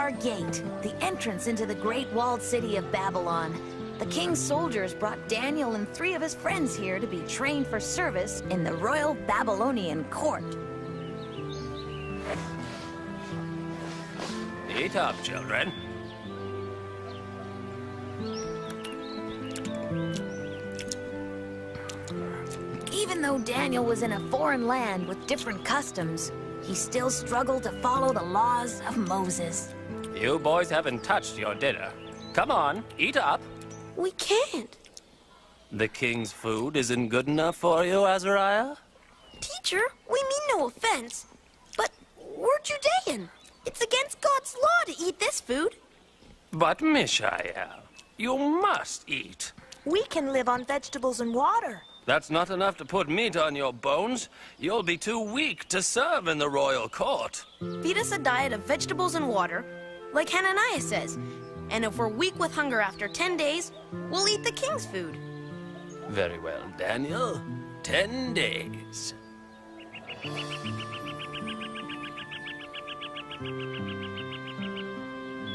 Star Gate, the entrance into the great walled city of Babylon. The king's soldiers brought Daniel and 3 of his friends here to be trained for service in the royal Babylonian court. Eat up, children. Even though Daniel was in a foreign land with different customs, he still struggled to follow the laws of Moses. You boys haven't touched your dinner. Come on, eat up. We can't. The king's food isn't good enough for you, Azariah? Teacher, we mean no offense, but we're Judean. It's against God's law to eat this food. But, Mishael, you must eat. We can live on vegetables and water. That's not enough to put meat on your bones. You'll be too weak to serve in the royal court. Feed us a diet of vegetables and water, like Hananiah says. And if we're weak with hunger after 10 days, we'll eat the king's food. Very well, Daniel. 10 days.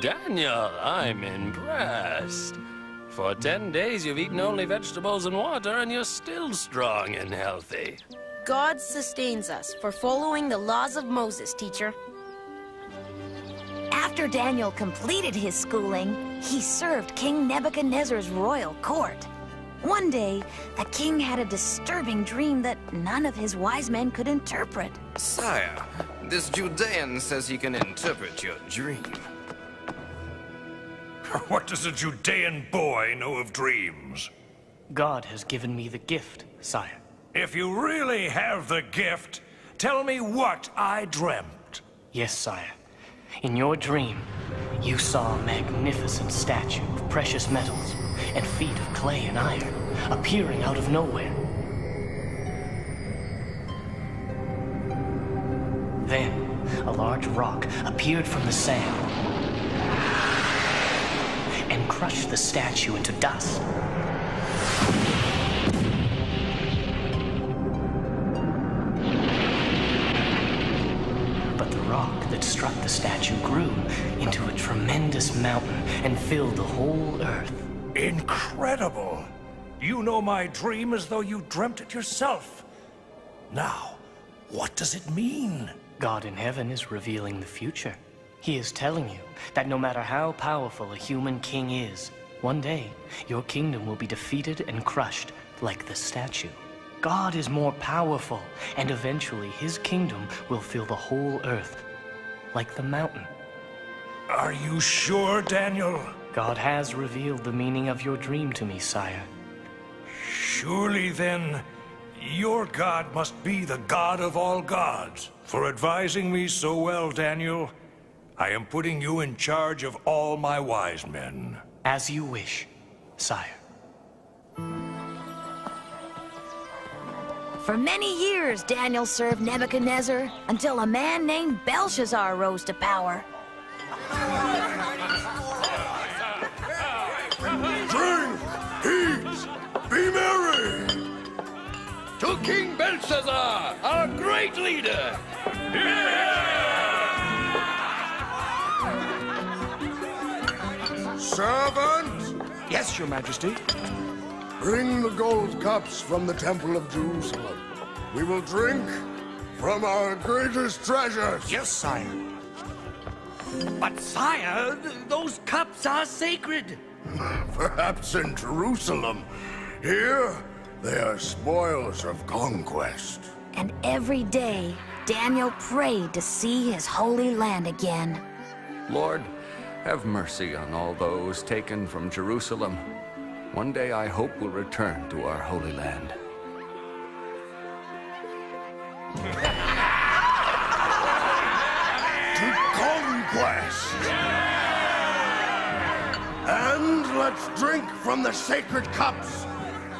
Daniel, I'm impressed. For 10 days, you've eaten only vegetables and water, and you're still strong and healthy. God sustains us for following the laws of Moses, teacher. After Daniel completed his schooling, he served King Nebuchadnezzar's royal court. One day, the king had a disturbing dream that none of his wise men could interpret. Sire, this Judean says he can interpret your dream. What does a Judean boy know of dreams? God has given me the gift, sire. If you really have the gift, tell me what I dreamt. Yes, sire. In your dream, you saw a magnificent statue of precious metals and feet of clay and iron appearing out of nowhere. Then, a large rock appeared from the sand and crushed the statue into dust. But the rock that struck the statue grew into a tremendous mountain and filled the whole earth. Incredible! You know my dream as though you dreamt it yourself. Now, what does it mean? God in heaven is revealing the future. He is telling you that no matter how powerful a human king is, one day your kingdom will be defeated and crushed like the statue. God is more powerful, and eventually his kingdom will fill the whole earth, like the mountain. Are you sure, Daniel? God has revealed the meaning of your dream to me, sire. Surely then, your God must be the God of all gods. For advising me so well, Daniel, I am putting you in charge of all my wise men. As you wish, sire. For many years, Daniel served Nebuchadnezzar until a man named Belshazzar rose to power. Drink, eat, be merry! To King Belshazzar, our great leader! Servant! Yes, Your Majesty. Bring the gold cups from the Temple of Jerusalem. We will drink from our greatest treasures. Yes, sire. But sire, those cups are sacred. Perhaps in Jerusalem. Here, they are spoils of conquest. And every day, Daniel prayed to see his holy land again. Lord, have mercy on all those taken from Jerusalem. One day I hope we'll return to our holy land. To conquest! And let's drink from the sacred cups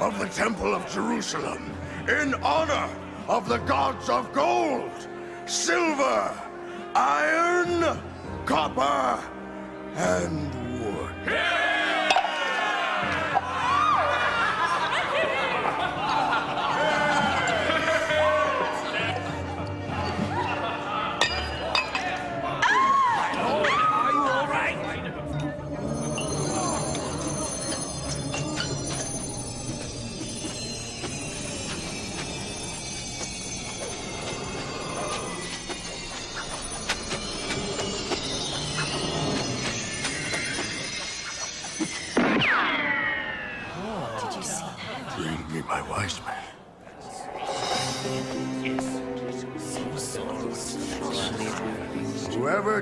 of the Temple of Jerusalem in honor of the gods of gold, silver, iron, copper, and wood.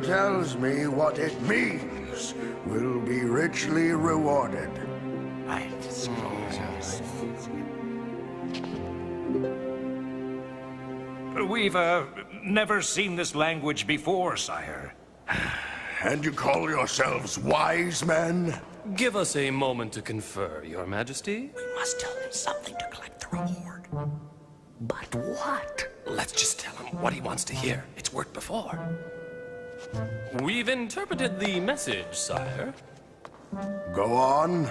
Whoever tells me what it means will be richly rewarded. We've, never seen this language before, sire. And you call yourselves wise men? Give us a moment to confer, Your Majesty. We must tell him something to collect the reward. But what? Let's just tell him what he wants to hear. It's worked before. We've interpreted the message, sire. Go on.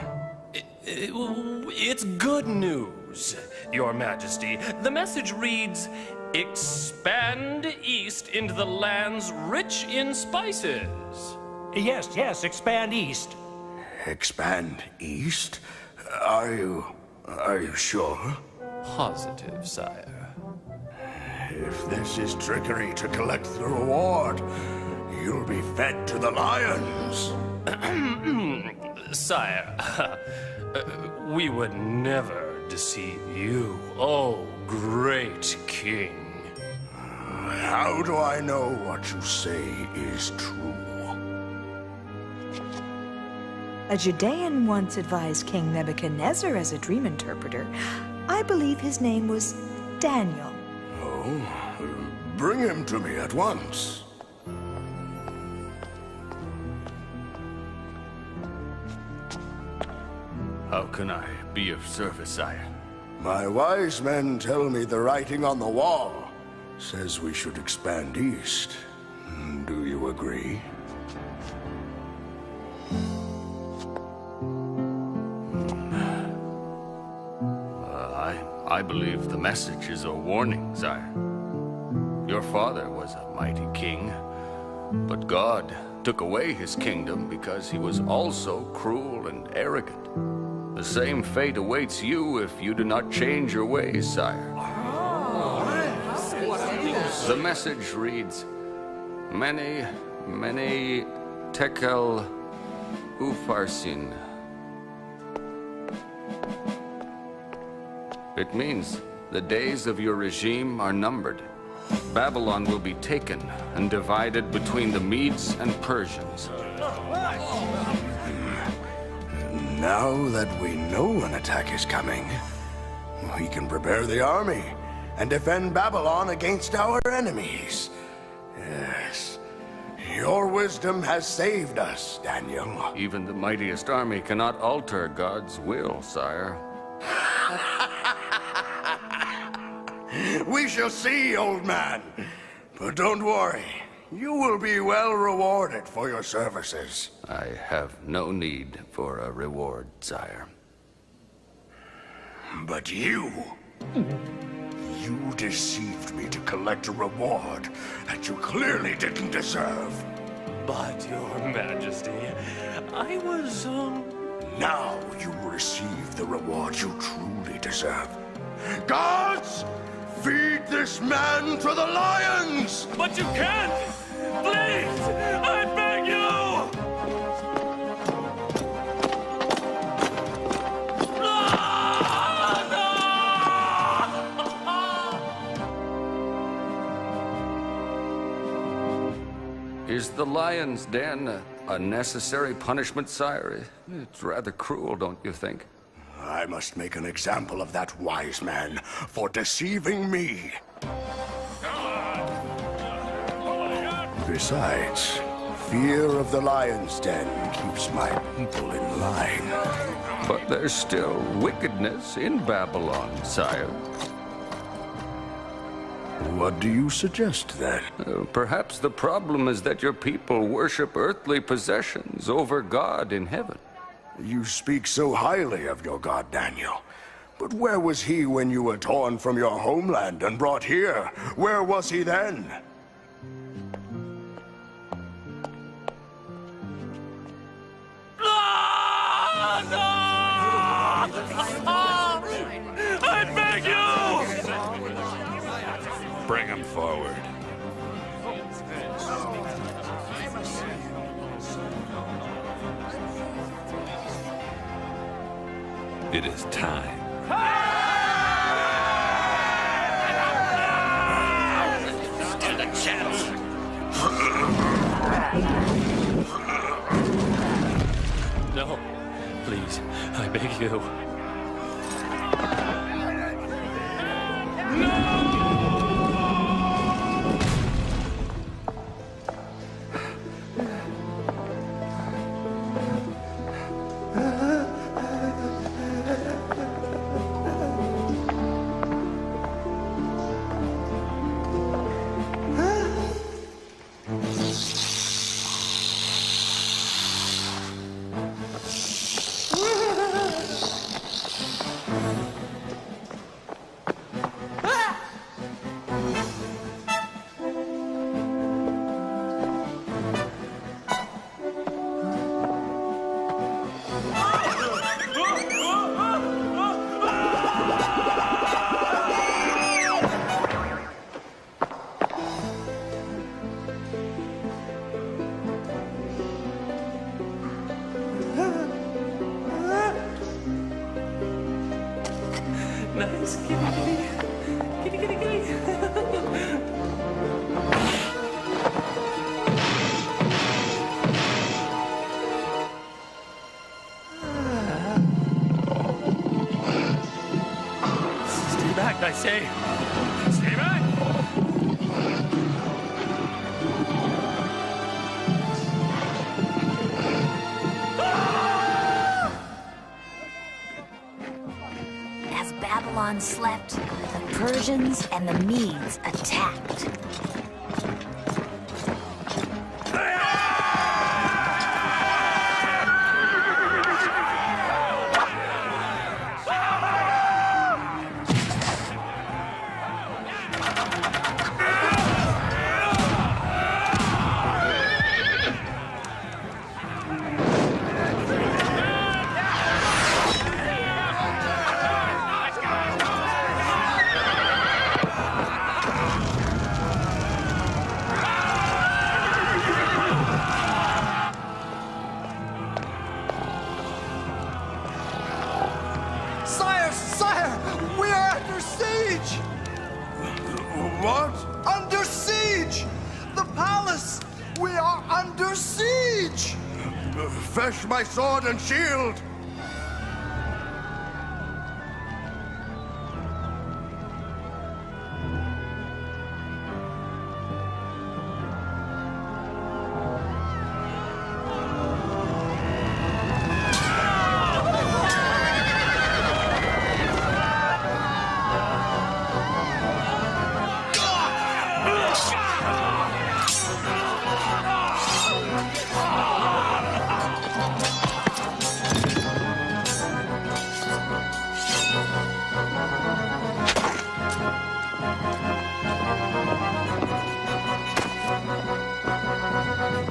It's good news, Your Majesty. The message reads, "Expand east into the lands rich in spices." Yes, expand east. Expand east? Are you sure? Positive, sire. If this is trickery to collect the reward, you'll be fed to the lions. Sire, we would never deceive you, oh great king. How do I know what you say is true? A Judean once advised King Nebuchadnezzar as a dream interpreter. I believe his name was Daniel. Oh, bring him to me at once. How can I be of service, sire? My wise men tell me the writing on the wall says we should expand east. Do you agree? I believe the message is a warning, sire. Your father was a mighty king, but God took away his kingdom because he was also cruel and arrogant. The same fate awaits you if you do not change your ways, sire. The message reads, Mene tekel upharsin. It means the days of your regime are numbered. Babylon will be taken and divided between the Medes and Persians. Now that we know an attack is coming, we can prepare the army and defend Babylon against our enemies. Yes, your wisdom has saved us, Daniel. Even the mightiest army cannot alter God's will, sire. We shall see, old man. But don't worry, you will be well rewarded for your services. I have no need for a reward, sire. But you deceived me to collect a reward that you clearly didn't deserve. But, Your Majesty, I was, Now you receive the reward you truly deserve. Guards, feed this man to the lions! But you can't! Please! I beg you! Is the lion's den a necessary punishment, sire? It's rather cruel, don't you think? I must make an example of that wise man for deceiving me. Besides, fear of the lion's den keeps my people in line. But there's still wickedness in Babylon, sire. What do you suggest, then? Perhaps the problem is that your people worship earthly possessions over God in heaven. You speak so highly of your God, Daniel. But where was he when you were torn from your homeland and brought here? Where was he then? I beg you! Bring him forward. It is time. Stand a chance! no. Please, I beg you. Nice kitty. Kitty, kitty, kitty. Stay back, I say. Stay back. As Babylon slept, the Persians and the Medes attacked. What? Under siege! The palace! We are under siege! Fetch my sword and shield!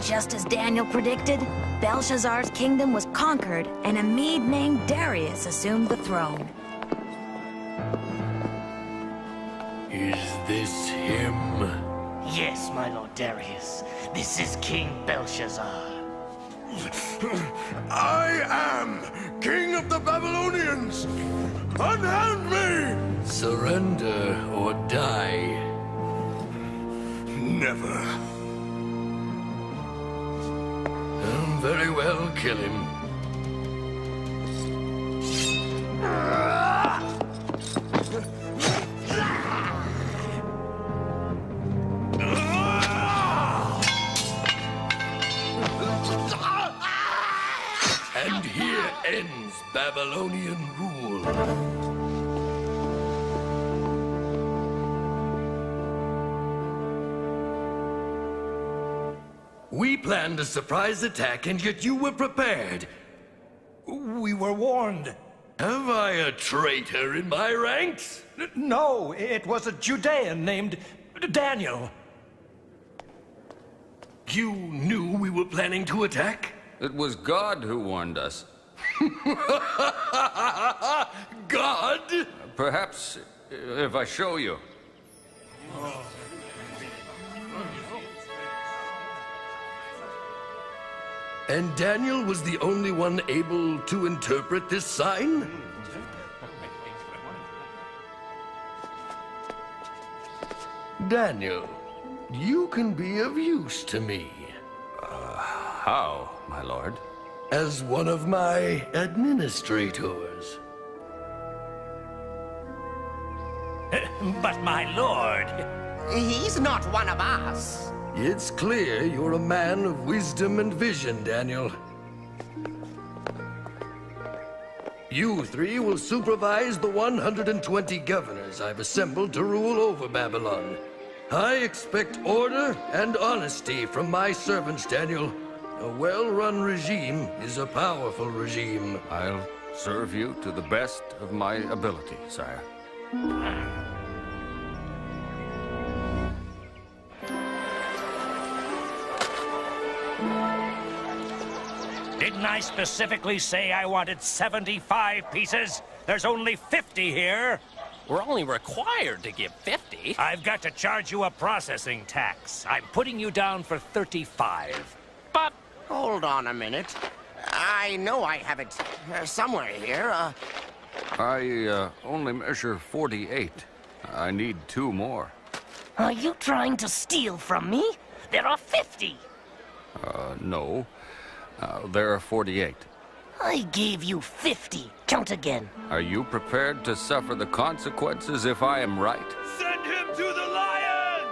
Just as Daniel predicted, Belshazzar's kingdom was conquered, and a Mede named Darius assumed the throne. Is this him? Yes, my lord Darius. This is King Belshazzar. I am King of the Babylonians! Unhand me! Surrender or die. Never. Very well, kill him. And here ends Babylonian rule. We planned a surprise attack, and yet you were prepared. We were warned. Have I a traitor in my ranks? No, it was a Judean named Daniel. You knew we were planning to attack? It was God who warned us. God? Perhaps if I show you. And Daniel was the only one able to interpret this sign? Daniel, you can be of use to me. How, my lord? as one of my administrators. But my lord... He's not one of us. It's clear you're a man of wisdom and vision, Daniel. You three will supervise the 120 governors I've assembled to rule over Babylon. I expect order and honesty from my servants, Daniel. A well-run regime is a powerful regime. I'll serve you to the best of my ability, sire. Didn't I specifically say I wanted 75 pieces? There's only 50 here. We're only required to give 50. I've got to charge you a processing tax. I'm putting you down for 35. But hold on a minute. I know I have it somewhere here. I only measure 48. I need 2 more. Are you trying to steal from me? There are 50. No. There are 48. I gave you 50. Count again. Are you prepared to suffer the consequences if I am right? Send him to the lions!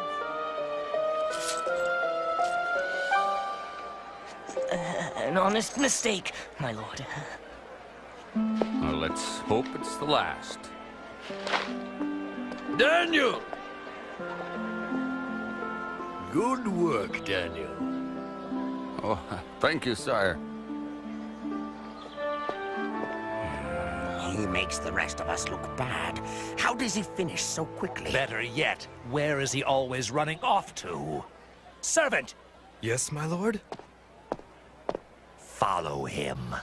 An honest mistake, my lord. Well, let's hope it's the last. Daniel! Good work, Daniel. Oh, thank you, sire. He makes the rest of us look bad. How does he finish so quickly? Better yet, where is he always running off to? Servant! Yes, my lord? Follow him.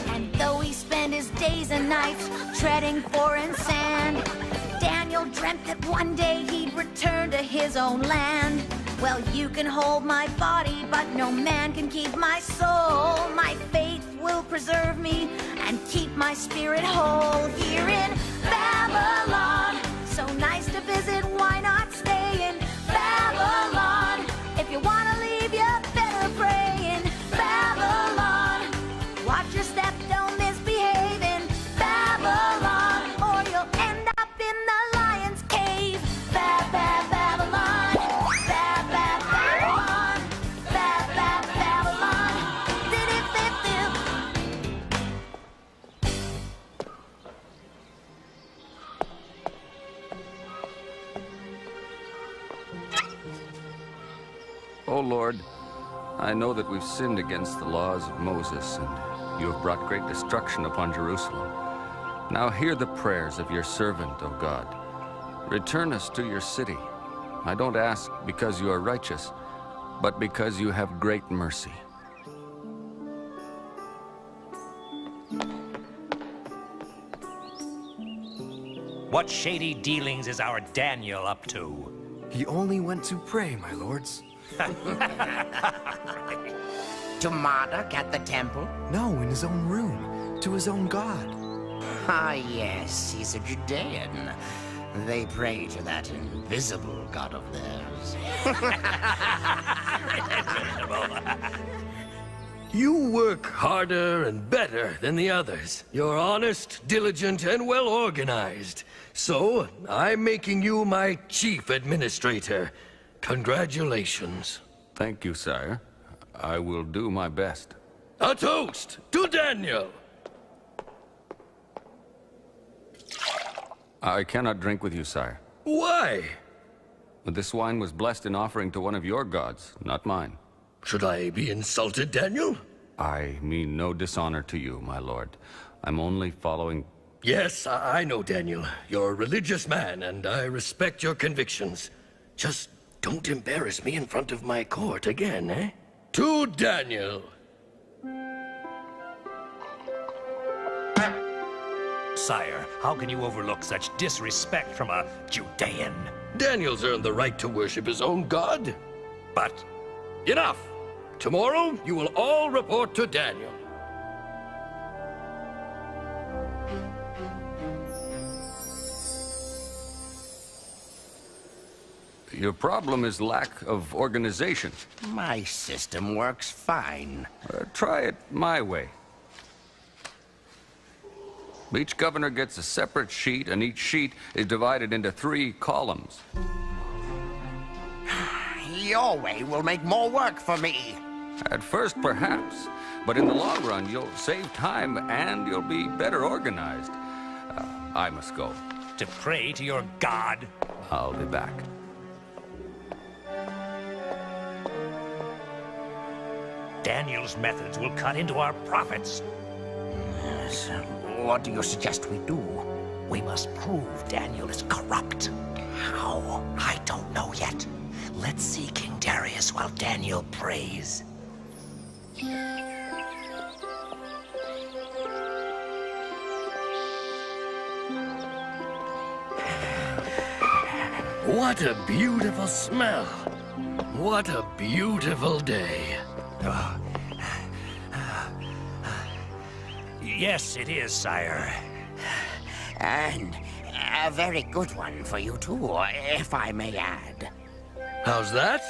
And though he spent his days and nights treading foreign sand, Daniel dreamt that one day he'd return to his own land. Well, you can hold my body, but no man can keep my soul. My faith will preserve me and keep my spirit whole here in Babylon. So nice to visit, why not stay in Babylon? If you want to leave, you better pray in Babylon. Watch your step, don't misbehave in Babylon, or you'll end up in the lion's cave. Babylon. Oh, Lord, I know that we've sinned against the laws of Moses, and you have brought great destruction upon Jerusalem. Now hear the prayers of your servant, O God. Return us to your city. I don't ask because you are righteous, but because you have great mercy. What shady dealings is our Daniel up to? He only went to pray, my lords. To Marduk at the temple? No, in his own room, to his own God. Ah, yes, he's a Judean. They pray to that invisible god of theirs. You work harder and better than the others. You're honest, diligent, and well organized. So, I'm making you my chief administrator. Congratulations. Thank you, sire. I will do my best. A toast to Daniel! I cannot drink with you, sire. Why? This wine was blessed in offering to one of your gods, not mine. Should I be insulted, Daniel? I mean no dishonor to you, my lord. I'm only following... Yes, I know, Daniel. You're a religious man, and I respect your convictions. Just don't embarrass me in front of my court again, eh? To Daniel! Sire, how can you overlook such disrespect from a Judean? Daniel's earned the right to worship his own god. But enough! Tomorrow, you will all report to Daniel. Your problem is lack of organization. My system works fine. Try it my way. Each governor gets a separate sheet, and each sheet is divided into 3 columns. Your way will make more work for me. At first, perhaps, but in the long run, you'll save time and you'll be better organized. I must go. To pray to your god? I'll be back. Daniel's methods will cut into our profits. Yes. What do you suggest we do? We must prove Daniel is corrupt. How? I don't know yet. Let's see King Darius while Daniel prays. What a beautiful smell. What a beautiful day. Yes, it is, sire. And a very good one for you, too, if I may add. How's that?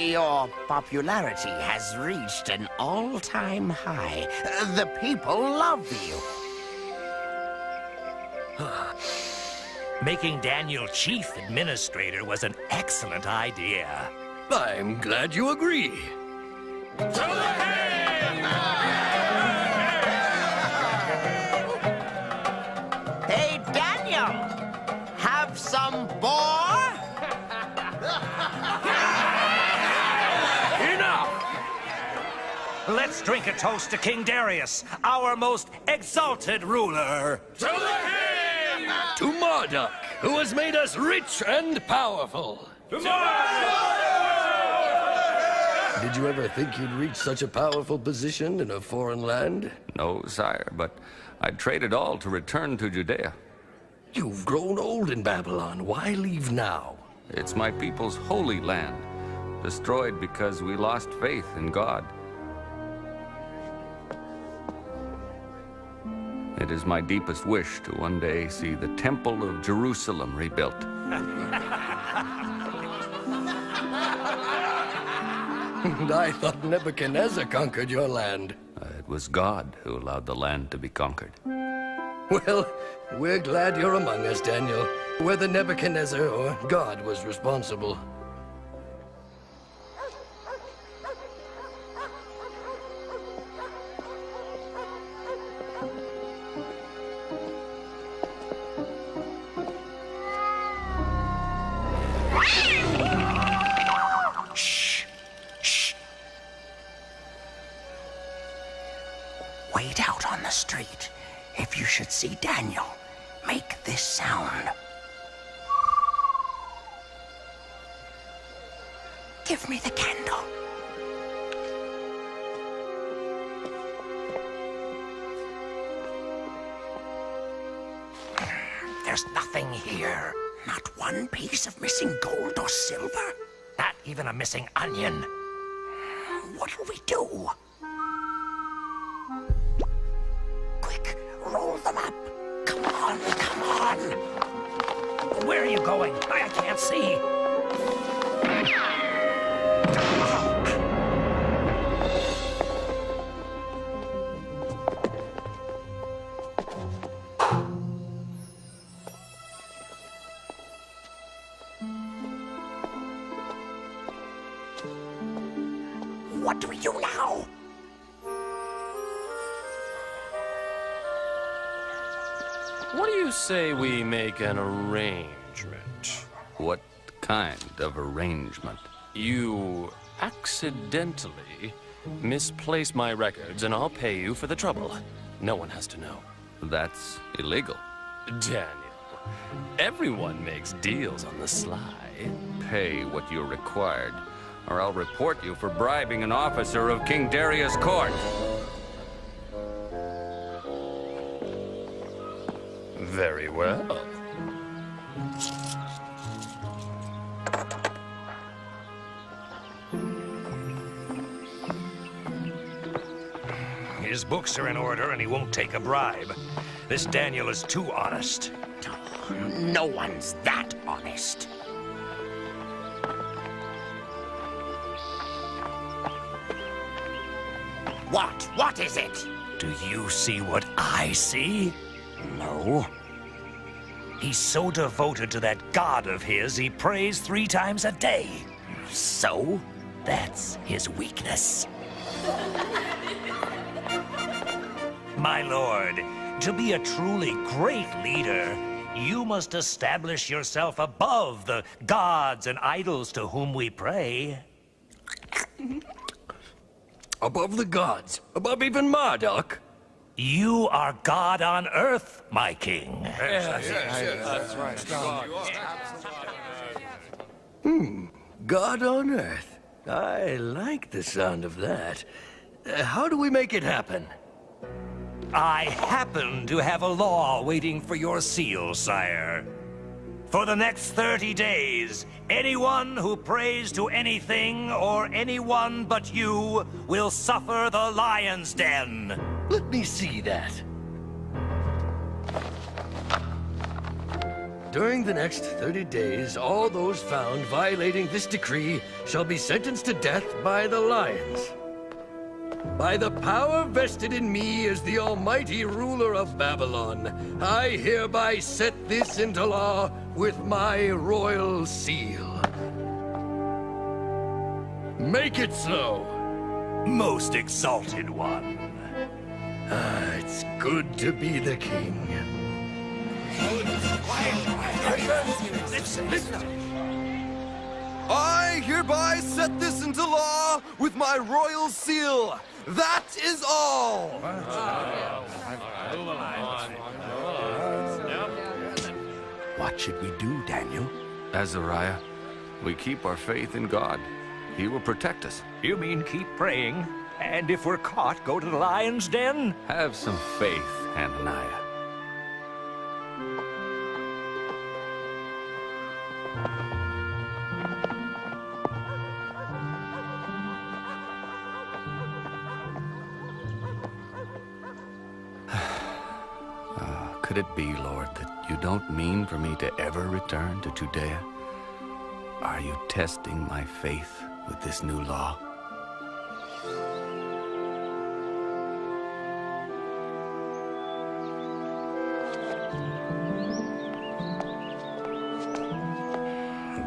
Your popularity has reached an all-time high. The people love you. Making Daniel chief administrator was an excellent idea. I'm glad you agree. Hey, Daniel! Have some more? Enough! Let's drink a toast to King Darius, our most exalted ruler. To Marduk, who has made us rich and powerful. To Did you ever think you'd reach such a powerful position in a foreign land? No, sire, but I'd trade it all to return to Judea. You've grown old in Babylon. Why leave now? It's my people's holy land, destroyed because we lost faith in God. It is my deepest wish to one day see the Temple of Jerusalem rebuilt. And I thought Nebuchadnezzar conquered your land. It was God who allowed the land to be conquered. Well, we're glad you're among us, Daniel. Whether Nebuchadnezzar or God was responsible. Shh. Shh. Wait out on the street. If you should see Daniel, make this sound. Give me the candle. There's nothing here. Not one piece of missing gold or silver. Not even a missing onion. What'll we do? Quick, roll them up. Come on, come on. Where are you going? I can't see. What do we do now? What do you say we make an arrangement? What kind of arrangement? You accidentally misplace my records and I'll pay you for the trouble. No one has to know. That's illegal. Daniel, everyone makes deals on the sly. Pay what you're required, or I'll report you for bribing an officer of King Darius' court. Very well. His books are in order and he won't take a bribe. This Daniel is too honest. No one's that honest. What? What is it? Do you see what I see? No. He's so devoted to that god of his, he prays 3 times a day. So, that's his weakness. My lord, to be a truly great leader, you must establish yourself above the gods and idols to whom we pray. Above the gods? Above even Marduk? You are God on earth, my king. That's right. God on earth. I like the sound of that. How do we make it happen? I happen to have a law waiting for your seal, sire. For the next 30 days, anyone who prays to anything or anyone but you will suffer the lion's den. Let me see that. During the next 30 days, all those found violating this decree shall be sentenced to death by the lions. By the power vested in me as the almighty ruler of Babylon, I hereby set this into law with my royal seal. Make it so. Most exalted one. It's good to be the king. I hereby set this into law with my royal seal. That is all. What should we do, Daniel? Azariah, we keep our faith in God. He will protect us. You mean keep praying? And if we're caught, go to the lion's den? Have some faith, Hananiah. Could it be, Lord, that you don't mean for me to ever return to Judea? Are you testing my faith with this new law?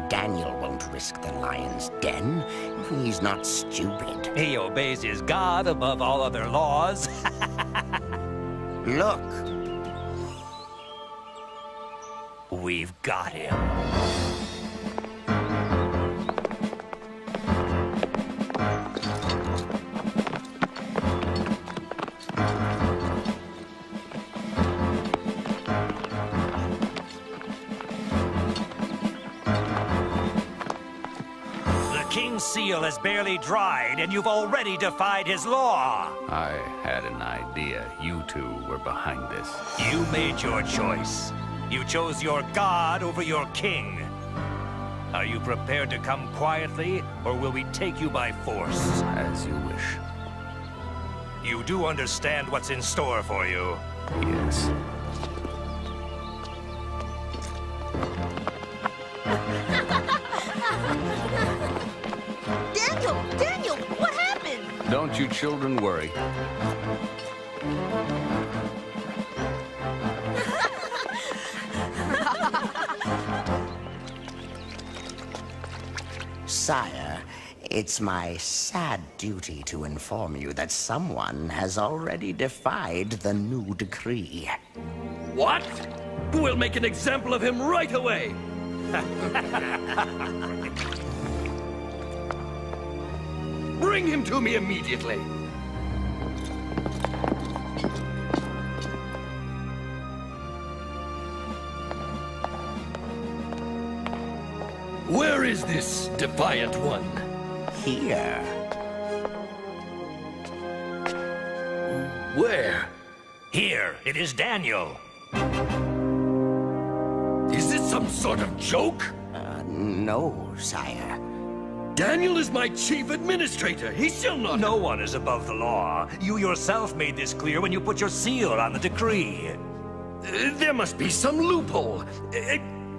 Daniel won't risk the lion's den. He's not stupid. He obeys his God above all other laws. Look. We've got him. The king's seal has barely dried, and you've already defied his law. I had an idea you two were behind this. You made your choice. You chose your God over your king. Are you prepared to come quietly, or will we take you by force? As you wish. You do understand what's in store for you? Yes. Daniel, what happened? Don't you children worry. Sire, it's my sad duty to inform you that someone has already defied the new decree. What? We'll make an example of him right away. Bring him to me immediately. Where is this defiant one? Here. Where? Here, it is Daniel. Is this some sort of joke? No, sire. Daniel is my chief administrator. He shall not... No one is above the law. You yourself made this clear when you put your seal on the decree. There must be some loophole.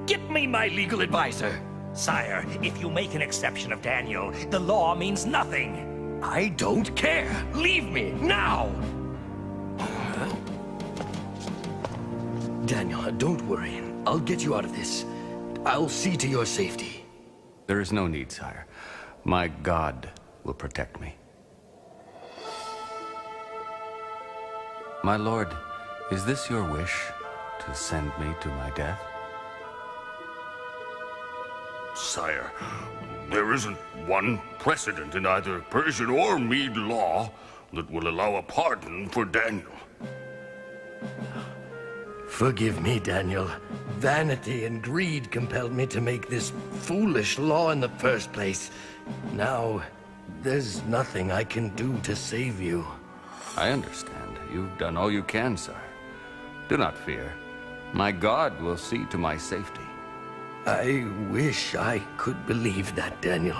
Get me my legal advisor. Sire, if you make an exception of Daniel, the law means nothing. I don't care. Leave me, now! Daniel, don't worry. I'll get you out of this. I'll see to your safety. There is no need, sire. My God will protect me. My lord, is this your wish, to send me to my death? Sire, there isn't one precedent in either Persian or Mede law that will allow a pardon for Daniel. Forgive me, Daniel. Vanity and greed compelled me to make this foolish law in the first place. Now, there's nothing I can do to save you. I understand. You've done all you can, sire. Do not fear. My God will see to my safety. I wish I could believe that, Daniel.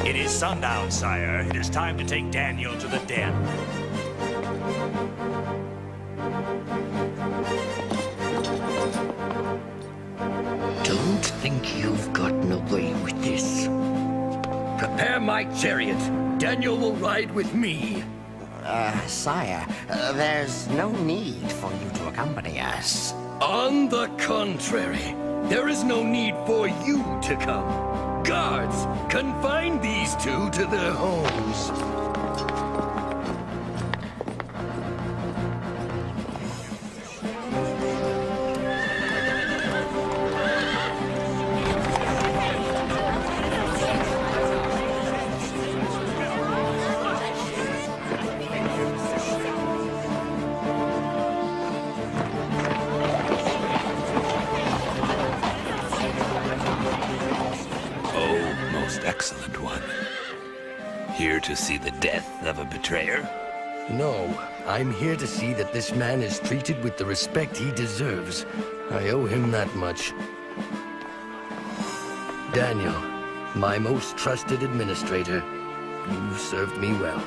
It is sundown, sire. It is time to take Daniel to the den. Don't think you've gotten away with this. Prepare my chariot. Daniel will ride with me. Sire, there's no need for you to accompany us. On the contrary, there is no need for you to come. Guards, confine these two to their homes. Excellent one. Here to see the death of a betrayer? No, I'm here to see that this man is treated with the respect he deserves. I owe him that much. Daniel, my most trusted administrator, you've served me well.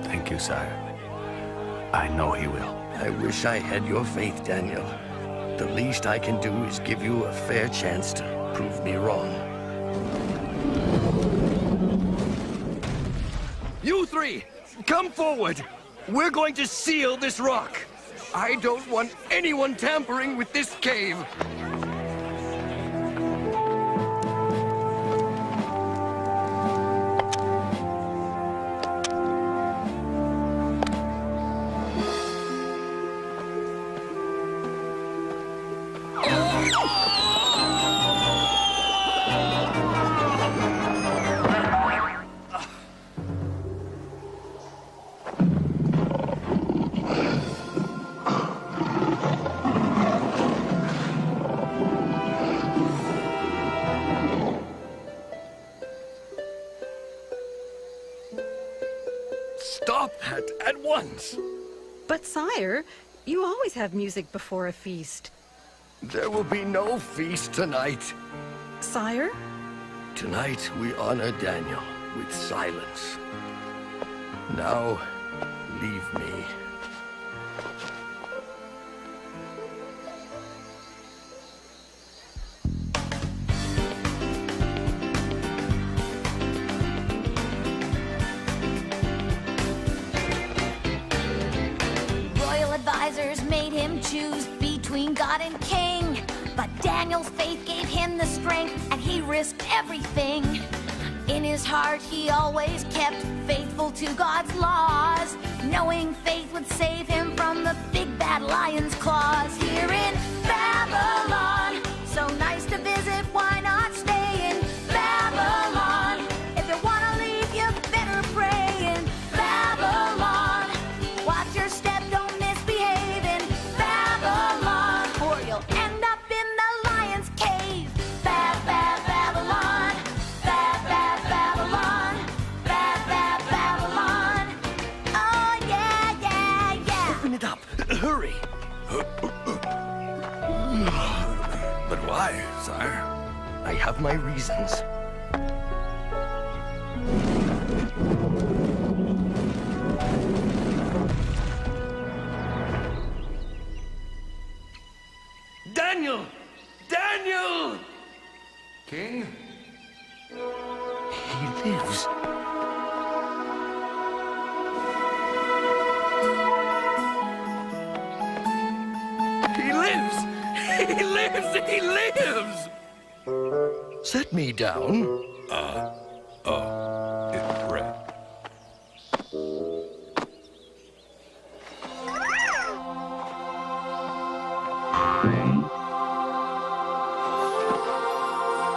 Thank you, sire. I know he will. I wish I had your faith, Daniel. The least I can do is give you a fair chance to prove me wrong. You three, come forward. We're going to seal this rock. I don't want anyone tampering with this cave. Stop that at once! But sire, you always have music before a feast. There will be no feast tonight. Sire? Tonight we honor Daniel with silence. Now, leave me. Advisors made him choose between God and king, but Daniel's faith gave him the strength, and he risked everything. In his heart he always kept faithful to God's laws, knowing faith would save him from the big bad lion's claws. Here in Babylon, so nice to visit, why not stay in Babylon? If you wanna leave, you better pray in Babylon. Watch your step, don't misbehave in Babylon, or you'll end up in the lion's cave. Babylon, Babylon, Babylon. have my reasons. Daniel! Daniel! King? He lives. He lives! He lives! He lives! Set me down. Right.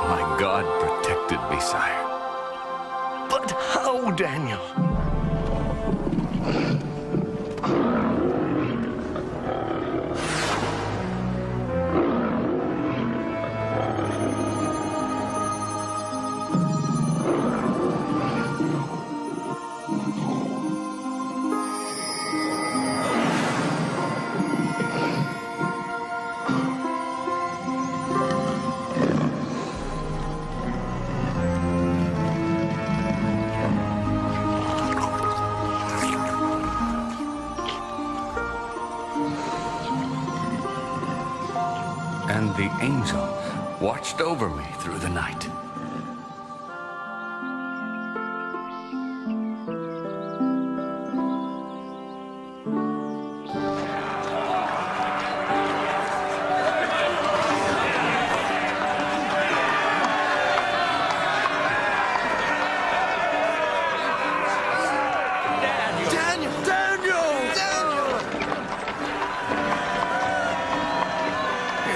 My God protected me, sire. But how, Daniel? And the angel watched over me through the night.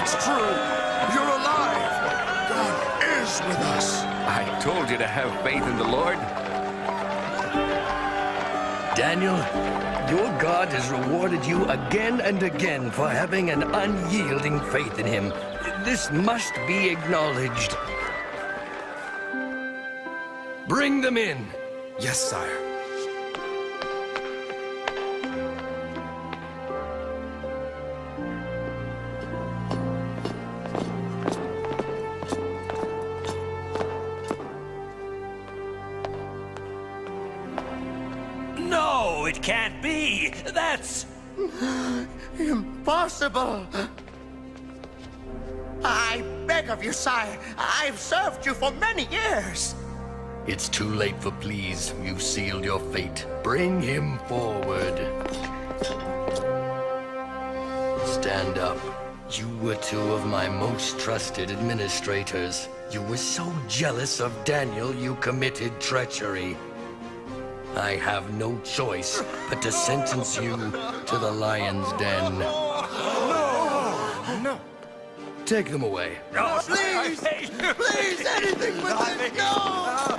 It's true. You're alive. God is with us. I told you to have faith in the Lord. Daniel, your God has rewarded you again and again for having an unyielding faith in him. This must be acknowledged. Bring them in. Yes, sire. No, it can't be. That's... Impossible. I beg of you, sire. I've served you for many years. It's too late for pleas. You've sealed your fate. Bring him forward. Stand up. You were two of my most trusted administrators. You were so jealous of Daniel, you committed treachery. I have no choice but to sentence you to the lion's den. No! Take them away. No, Please! Please, anything but this! No!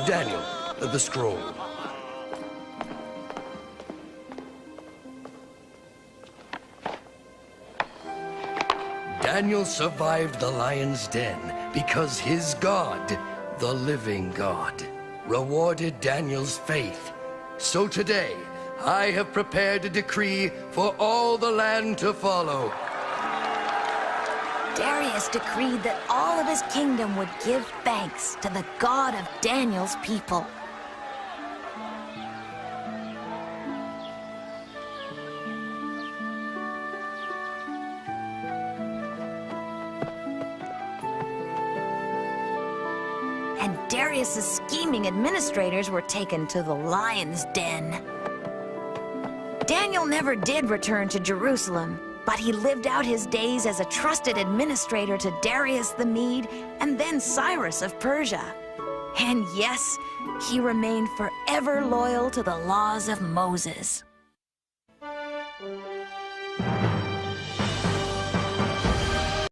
Daniel, the scroll. Daniel survived the lion's den because his God, the living God, rewarded Daniel's faith. So today, I have prepared a decree for all the land to follow. Darius decreed that all of his kingdom would give thanks to the God of Daniel's people. And Darius's scheming administrators were taken to the lion's den. Daniel never did return to Jerusalem, but he lived out his days as a trusted administrator to Darius the Mede and then Cyrus of Persia. And yes, he remained forever loyal to the laws of Moses.